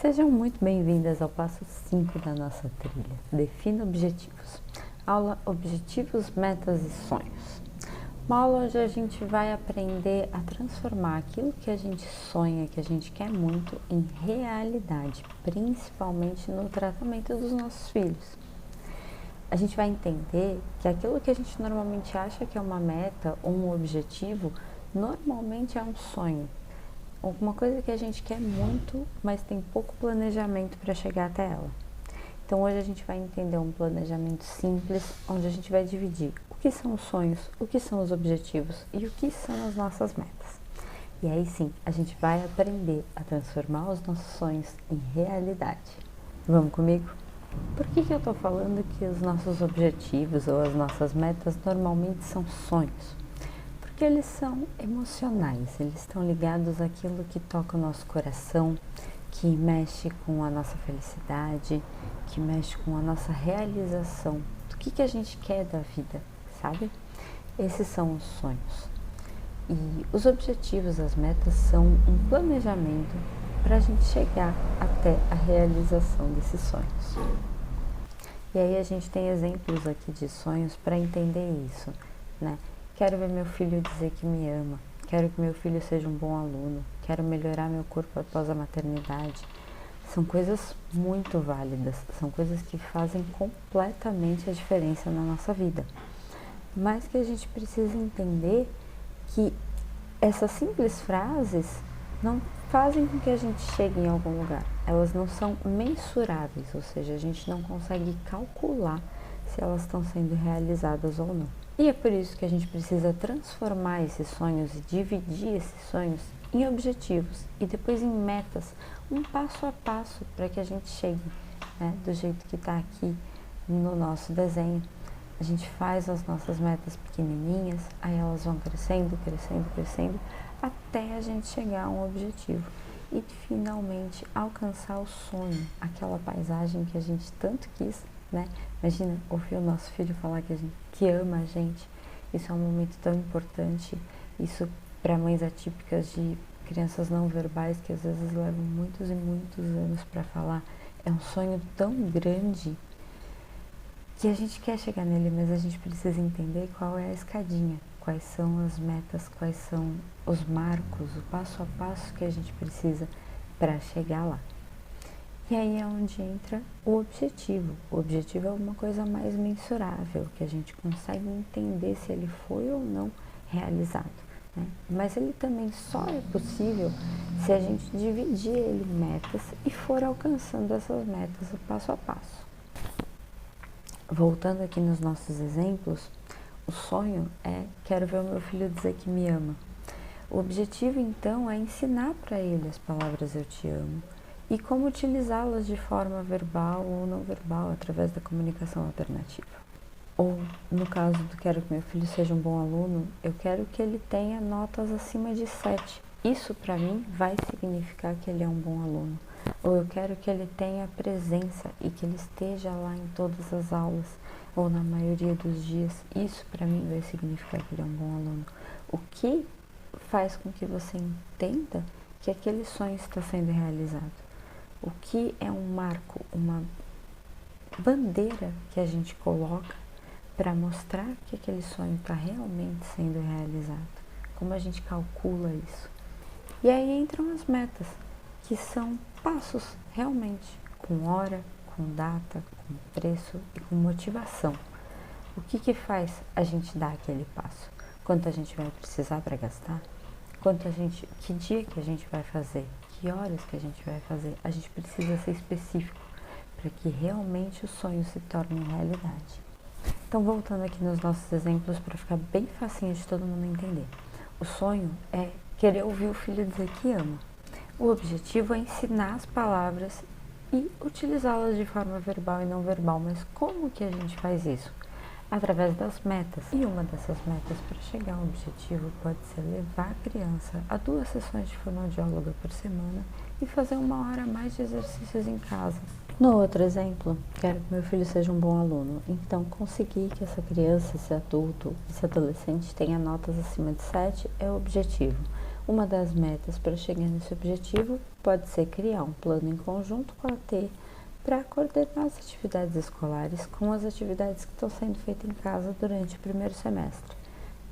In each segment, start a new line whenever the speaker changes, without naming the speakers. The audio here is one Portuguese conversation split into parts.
Sejam muito bem-vindas ao passo 5 da nossa trilha. Defina objetivos. Aula Objetivos, Metas e Sonhos. Uma aula onde a gente vai aprender a transformar aquilo que a gente sonha, que a gente quer muito, em realidade, principalmente no tratamento dos nossos filhos. A gente vai entender que aquilo que a gente normalmente acha que é uma meta ou um objetivo, normalmente é um sonho. Alguma coisa que a gente quer muito, mas tem pouco planejamento para chegar até ela. Então hoje a gente vai entender um planejamento simples, onde a gente vai dividir o que são os sonhos, o que são os objetivos e o que são as nossas metas. E aí sim, a gente vai aprender a transformar os nossos sonhos em realidade. Vamos comigo? Por que eu estou falando que os nossos objetivos ou as nossas metas normalmente são sonhos? Porque eles são emocionais, eles estão ligados àquilo que toca o nosso coração, que mexe com a nossa felicidade, que mexe com a nossa realização, do que a gente quer da vida, sabe? Esses são os sonhos. E os objetivos, as metas são um planejamento para a gente chegar até a realização desses sonhos. E aí a gente tem exemplos aqui de sonhos para entender isso, né? Quero ver meu filho dizer que me ama, quero que meu filho seja um bom aluno, quero melhorar meu corpo após a maternidade. São coisas muito válidas, são coisas que fazem completamente a diferença na nossa vida. Mas que a gente precisa entender que essas simples frases não fazem com que a gente chegue em algum lugar. Elas não são mensuráveis, ou seja, a gente não consegue calcular se elas estão sendo realizadas ou não. E é por isso que a gente precisa transformar esses sonhos e dividir esses sonhos em objetivos e depois em metas, um passo a passo para que a gente chegue, né, do jeito que está aqui no nosso desenho. A gente faz as nossas metas pequenininhas, aí elas vão crescendo, crescendo, crescendo, até a gente chegar a um objetivo e finalmente alcançar o sonho, aquela paisagem que a gente tanto quis, né? Imagina ouvir o nosso filho falar que ama a gente. Isso é um momento tão importante. Isso para mães atípicas de crianças não verbais que às vezes levam muitos e muitos anos para falar. É um sonho tão grande que a gente quer chegar nele, mas a gente precisa entender qual é a escadinha, quais são as metas, quais são os marcos, o passo a passo que a gente precisa para chegar lá. E aí é onde entra o objetivo. O objetivo é uma coisa mais mensurável, que a gente consegue entender se ele foi ou não realizado, né? Mas ele também só é possível se a gente dividir ele em metas e for alcançando essas metas passo a passo. Voltando aqui nos nossos exemplos, o sonho é: quero ver o meu filho dizer que me ama. O objetivo então é ensinar para ele as palavras eu te amo e como utilizá-las de forma verbal ou não verbal, através da comunicação alternativa. Ou, no caso do quero que meu filho seja um bom aluno, eu quero que ele tenha notas acima de 7. Isso, para mim, vai significar que ele é um bom aluno. Ou eu quero que ele tenha presença e que ele esteja lá em todas as aulas, ou na maioria dos dias. Isso, para mim, vai significar que ele é um bom aluno. O que faz com que você entenda que aquele sonho está sendo realizado? O que é um marco, uma bandeira que a gente coloca para mostrar que aquele sonho está realmente sendo realizado? Como a gente calcula isso? E aí entram as metas, que são passos realmente, com hora, com data, com preço e com motivação. O que faz a gente dar aquele passo? Quanto a gente vai precisar para gastar? Que dia que a gente vai fazer? Que horas que a gente vai fazer? A gente precisa ser específico para que realmente o sonho se torne realidade. Então, voltando aqui nos nossos exemplos para ficar bem facinho de todo mundo entender. O sonho é querer ouvir o filho dizer que ama. O objetivo é ensinar as palavras e utilizá-las de forma verbal e não verbal. Mas como que a gente faz isso? Através das metas. E uma dessas metas para chegar ao objetivo pode ser levar a criança a 2 sessões de fonoaudióloga por semana e fazer 1 hora a mais de exercícios em casa. No outro exemplo, quero que meu filho seja um bom aluno. Então, conseguir que essa criança, esse adulto, esse adolescente tenha notas acima de 7 é o objetivo. Uma das metas para chegar nesse objetivo pode ser criar um plano em conjunto com a AT para coordenar as atividades escolares com as atividades que estão sendo feitas em casa durante o primeiro semestre.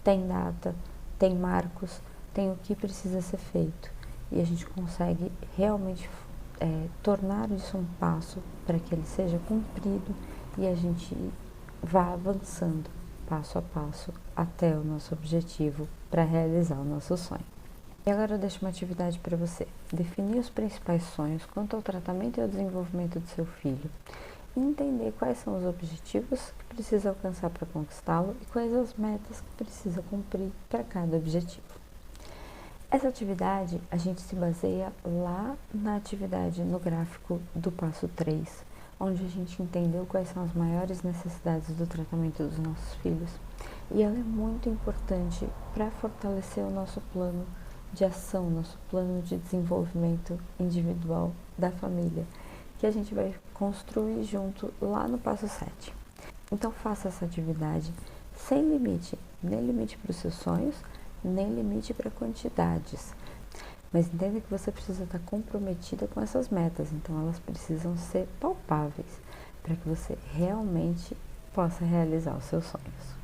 Tem data, tem marcos, tem o que precisa ser feito e a gente consegue realmente tornar isso um passo para que ele seja cumprido e a gente vá avançando passo a passo até o nosso objetivo para realizar o nosso sonho. E agora eu deixo uma atividade para você. Definir os principais sonhos quanto ao tratamento e ao desenvolvimento do seu filho. E entender quais são os objetivos que precisa alcançar para conquistá-lo e quais as metas que precisa cumprir para cada objetivo. Essa atividade a gente se baseia lá na atividade no gráfico do passo 3, onde a gente entendeu quais são as maiores necessidades do tratamento dos nossos filhos. E ela é muito importante para fortalecer o nosso plano de ação, nosso plano de desenvolvimento individual da família, que a gente vai construir junto lá no passo 7. Então faça essa atividade sem limite, nem limite para os seus sonhos, nem limite para quantidades. Mas entenda que você precisa estar comprometida com essas metas, então elas precisam ser palpáveis para que você realmente possa realizar os seus sonhos.